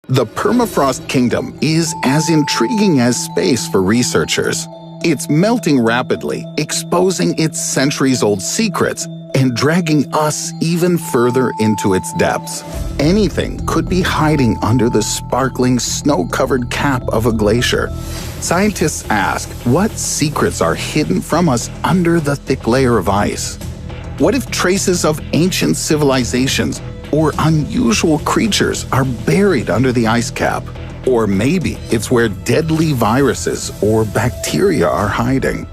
The permafrost kingdom is as intriguing as space for researchers. It's melting rapidly, exposing its centuries-old secrets and dragging us even further into its depths. Anything could be hiding under the sparkling, snow-covered cap of a glacier. Scientists ask, what secrets are hidden from us under the thick layer of ice? What if traces of ancient civilizations or unusual creatures are buried under the ice cap? Or maybe it's where deadly viruses or bacteria are hiding.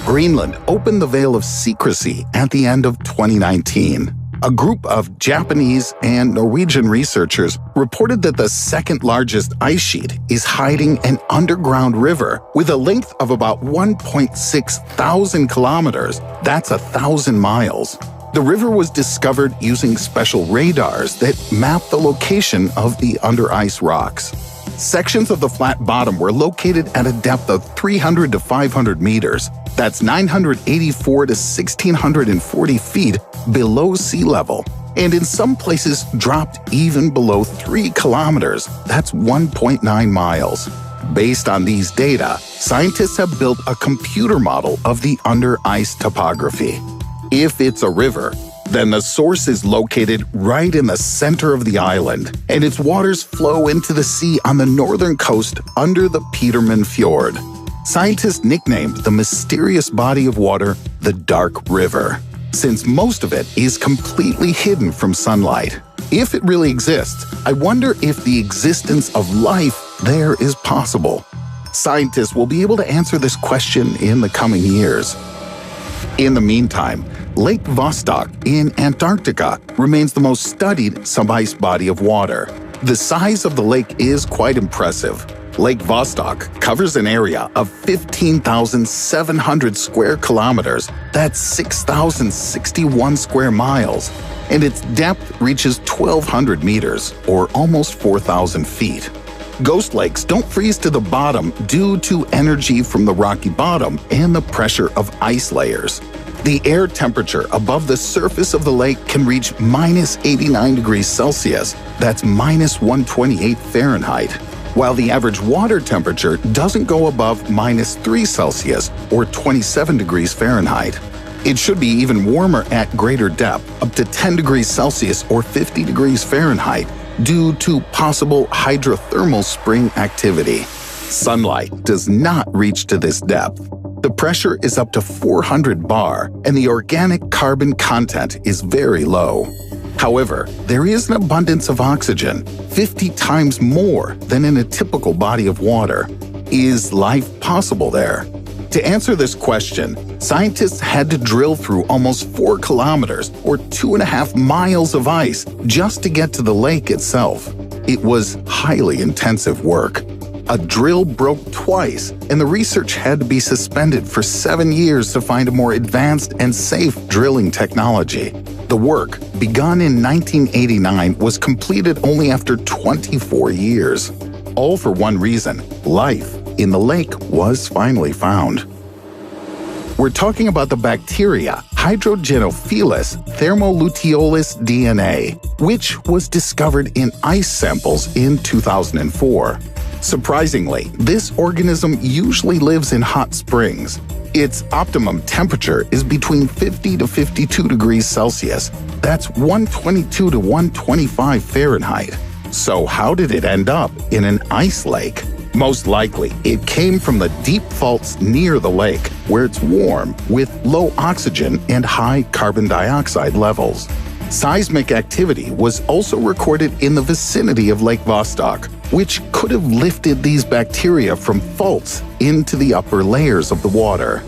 Greenland opened the veil of secrecy at the end of 2019. A group of Japanese and Norwegian researchers reported that the second largest ice sheet is hiding an underground river with a length of about 1.6 thousand kilometers. That's 1,000 miles. The river was discovered using special radars that map the location of the under-ice rocks. Sections of the flat bottom were located at a depth of 300 to 500 meters. That's 984 to 1,640 feet below sea level, and in some places dropped even below 3 kilometers. That's 1.9 miles. Based on these data, scientists have built a computer model of the under-ice topography. If it's a river, then the source is located right in the center of the island, and its waters flow into the sea on the northern coast under the Petermann Fjord. Scientists nicknamed the mysterious body of water the Dark River, since most of it is completely hidden from sunlight. If it really exists, I wonder if the existence of life there is possible. Scientists will be able to answer this question in the coming years. In the meantime, Lake Vostok in Antarctica remains the most studied sub-ice body of water. The size of the lake is quite impressive. Lake Vostok covers an area of 15,700 square kilometers, that's 6,061 square miles, and its depth reaches 1,200 meters, or almost 4,000 feet. Ghost lakes don't freeze to the bottom due to energy from the rocky bottom and the pressure of ice layers. The air temperature above the surface of the lake can reach minus 89 degrees Celsius, that's minus 128 Fahrenheit, while the average water temperature doesn't go above minus 3 Celsius or 27 degrees Fahrenheit. It should be even warmer at greater depth, up to 10 degrees Celsius or 50 degrees Fahrenheit, due to possible hydrothermal spring activity. Sunlight does not reach to this depth. The pressure is up to 400 bar, and the organic carbon content is very low. However, there is an abundance of oxygen, 50 times more than in a typical body of water. Is life possible there? To answer this question, scientists had to drill through almost 4 kilometers or 2.5 miles of ice just to get to the lake itself. It was highly intensive work. A drill broke twice, and the research had to be suspended for 7 years to find a more advanced and safe drilling technology. The work, begun in 1989, was completed only after 24 years. All for one reason: life in the lake was finally found. We're talking about the bacteria Hydrogenophilus thermoluteolus DNA, which was discovered in ice samples in 2004. Surprisingly, this organism usually lives in hot springs. Its optimum temperature is between 50 to 52 degrees Celsius. That's 122 to 125 Fahrenheit. So how did it end up in an ice lake? Most likely, it came from the deep faults near the lake, where it's warm, with low oxygen and high carbon dioxide levels. Seismic activity was also recorded in the vicinity of Lake Vostok, which could have lifted these bacteria from faults into the upper layers of the water.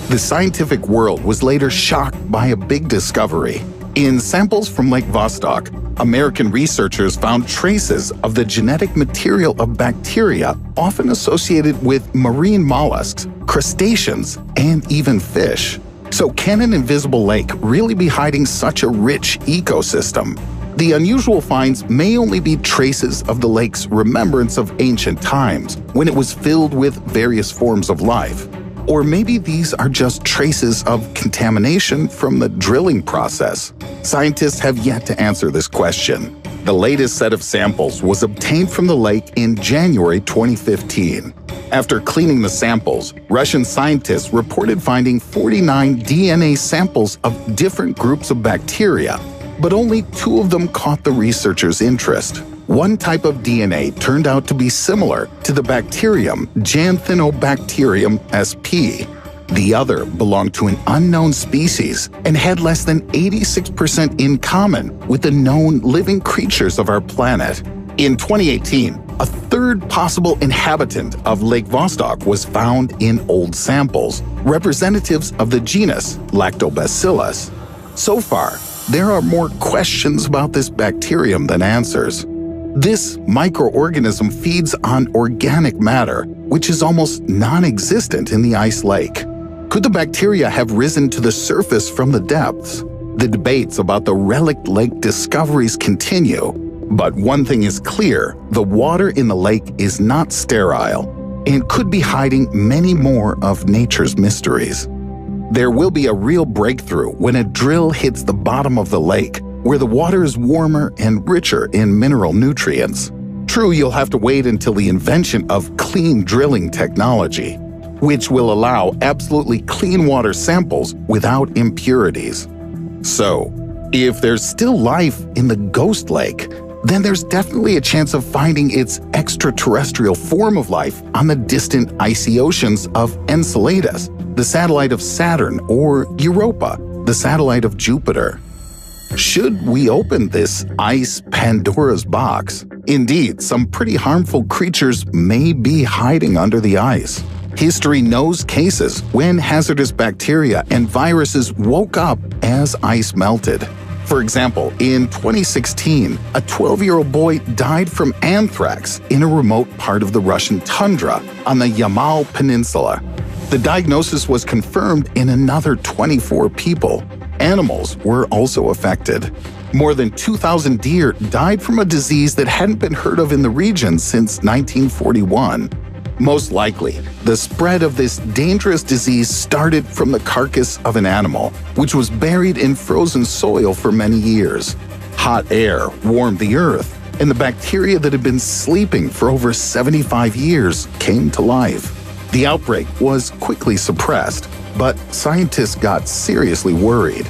The scientific world was later shocked by a big discovery. In samples from Lake Vostok, American researchers found traces of the genetic material of bacteria often associated with marine mollusks, crustaceans, and even fish. So can an invisible lake really be hiding such a rich ecosystem? The unusual finds may only be traces of the lake's remembrance of ancient times, when it was filled with various forms of life. Or maybe these are just traces of contamination from the drilling process. Scientists have yet to answer this question. The latest set of samples was obtained from the lake in January 2015. After cleaning the samples, Russian scientists reported finding 49 DNA samples of different groups of bacteria, but only 2 of them caught the researchers' interest. One type of DNA turned out to be similar to the bacterium Xanthinobacterium sp. The other belonged to an unknown species and had less than 86% in common with the known living creatures of our planet. In 2018, a third possible inhabitant of Lake Vostok was found in old samples, representatives of the genus Lactobacillus. So far, there are more questions about this bacterium than answers. This microorganism feeds on organic matter, which is almost non-existent in the ice lake. Could the bacteria have risen to the surface from the depths? The debates about the relict lake discoveries continue, but one thing is clear: the water in the lake is not sterile and could be hiding many more of nature's mysteries. There will be a real breakthrough when a drill hits the bottom of the lake, where the water is warmer and richer in mineral nutrients. True, you'll have to wait until the invention of clean drilling technology, which will allow absolutely clean water samples without impurities. So, if there's still life in the ghost lake, then there's definitely a chance of finding its extraterrestrial form of life on the distant icy oceans of Enceladus, the satellite of Saturn, or Europa, the satellite of Jupiter. Should we open this ice Pandora's box? Indeed, some pretty harmful creatures may be hiding under the ice. History knows cases when hazardous bacteria and viruses woke up as ice melted. For example, in 2016, a 12-year-old boy died from anthrax in a remote part of the Russian tundra on the Yamal Peninsula. The diagnosis was confirmed in another 24 people. Animals were also affected. More than 2,000 deer died from a disease that hadn't been heard of in the region since 1941. Most likely, the spread of this dangerous disease started from the carcass of an animal, which was buried in frozen soil for many years. Hot air warmed the earth, and the bacteria that had been sleeping for over 75 years came to life. The outbreak was quickly suppressed, but scientists got seriously worried.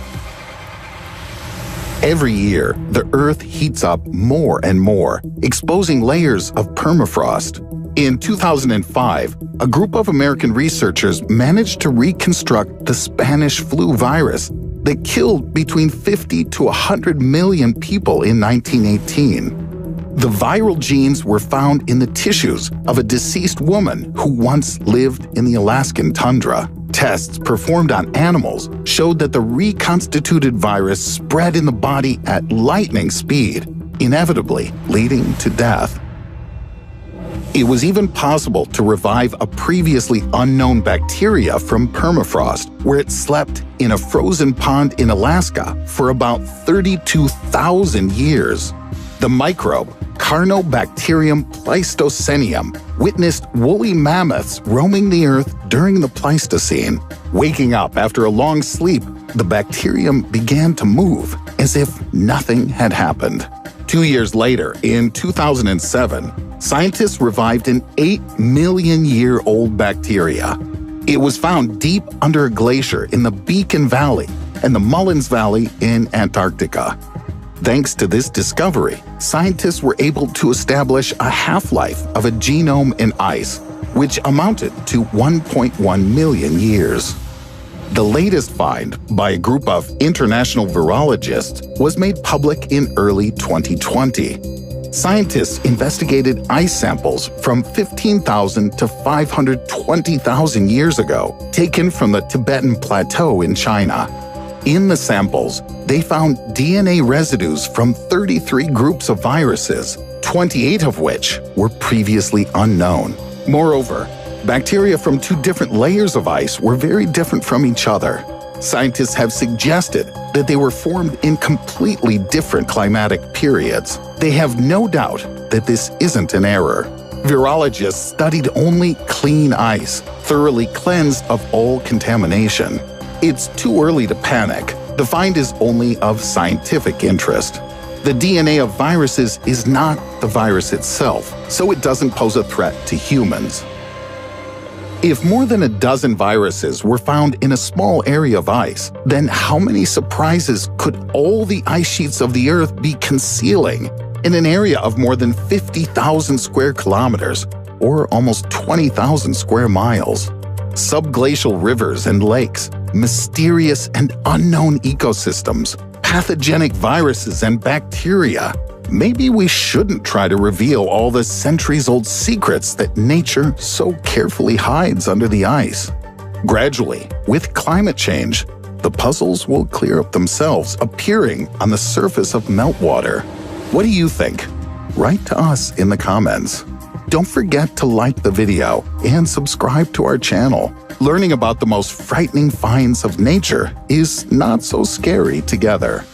Every year, the Earth heats up more and more, exposing layers of permafrost. In 2005, a group of American researchers managed to reconstruct the Spanish flu virus that killed between 50 to 100 million people in 1918. The viral genes were found in the tissues of a deceased woman who once lived in the Alaskan tundra. Tests performed on animals showed that the reconstituted virus spread in the body at lightning speed, inevitably leading to death. It was even possible to revive a previously unknown bacteria from permafrost, where it slept in a frozen pond in Alaska for about 32,000 years. The microbe, Carnobacterium pleistocenium, witnessed woolly mammoths roaming the Earth during the Pleistocene. Waking up after a long sleep, the bacterium began to move as if nothing had happened. 2 years later, in 2007, scientists revived an 8-million-year-old bacteria. It was found deep under a glacier in the Beacon Valley and the Mullins Valley in Antarctica. Thanks to this discovery, scientists were able to establish a half-life of a genome in ice, which amounted to 1.1 million years. The latest find by a group of international virologists was made public in early 2020. Scientists investigated ice samples from 15,000 to 520,000 years ago, taken from the Tibetan Plateau in China. In the samples, they found DNA residues from 33 groups of viruses, 28 of which were previously unknown. Moreover, bacteria from 2 different layers of ice were very different from each other. Scientists have suggested that they were formed in completely different climatic periods. They have no doubt that this isn't an error. Virologists studied only clean ice, thoroughly cleansed of all contamination. It's too early to panic. The find is only of scientific interest. The DNA of viruses is not the virus itself, so it doesn't pose a threat to humans. If more than a dozen viruses were found in a small area of ice, then how many surprises could all the ice sheets of the Earth be concealing in an area of more than 50,000 square kilometers, or almost 20,000 square miles? Subglacial rivers and lakes, mysterious and unknown ecosystems, pathogenic viruses and bacteria. Maybe we shouldn't try to reveal all the centuries-old secrets that nature so carefully hides under the ice. Gradually, with climate change, the puzzles will clear up themselves, appearing on the surface of meltwater. What do you think? Write to us in the comments. Don't forget to like the video and subscribe to our channel. Learning about the most frightening finds of nature is not so scary together.